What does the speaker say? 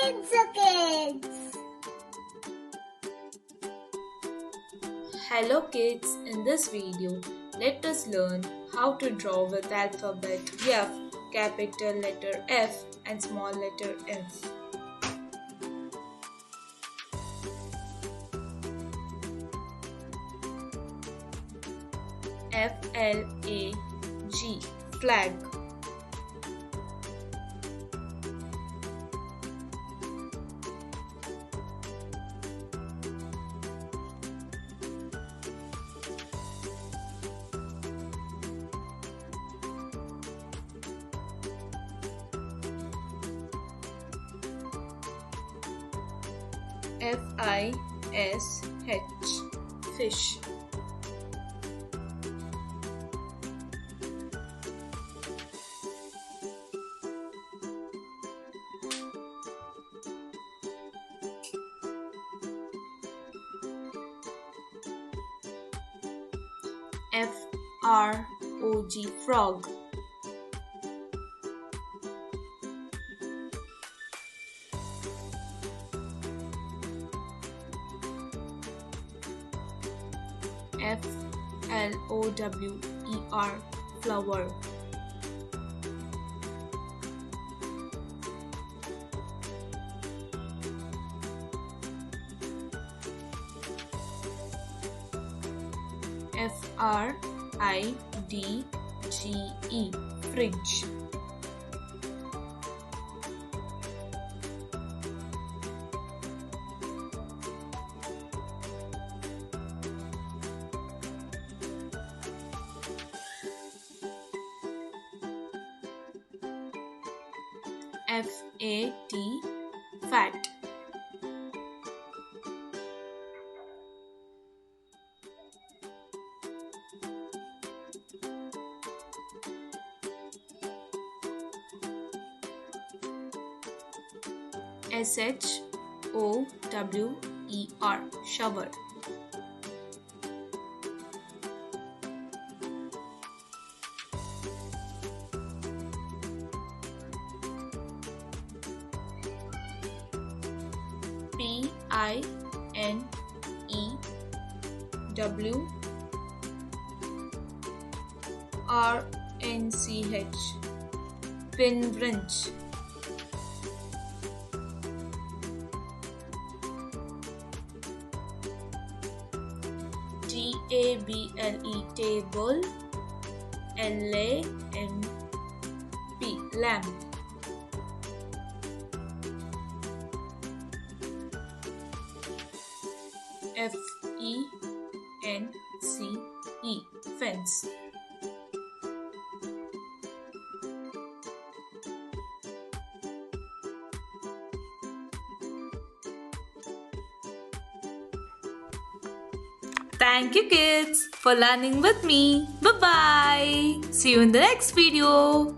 kids. Hello kids, in this video, let us learn how to draw with alphabet F, capital letter F and small letter f. F-L-A-G, flag. F-I-S-H, fish. F-R-O-G, frog. F-L-O-W-E-R, flower. F-R-I-D-G-E, fridge. F-A-T, fat. S-H-O-W-E-R, shower. P-I-N-E-W-R-N-C-H, pin wrench. T-A-B-L-E, table. L-A-M-P, lamp. F-E-N-C-E, fence. Thank you kids for learning with me. Bye bye. See you in the next video.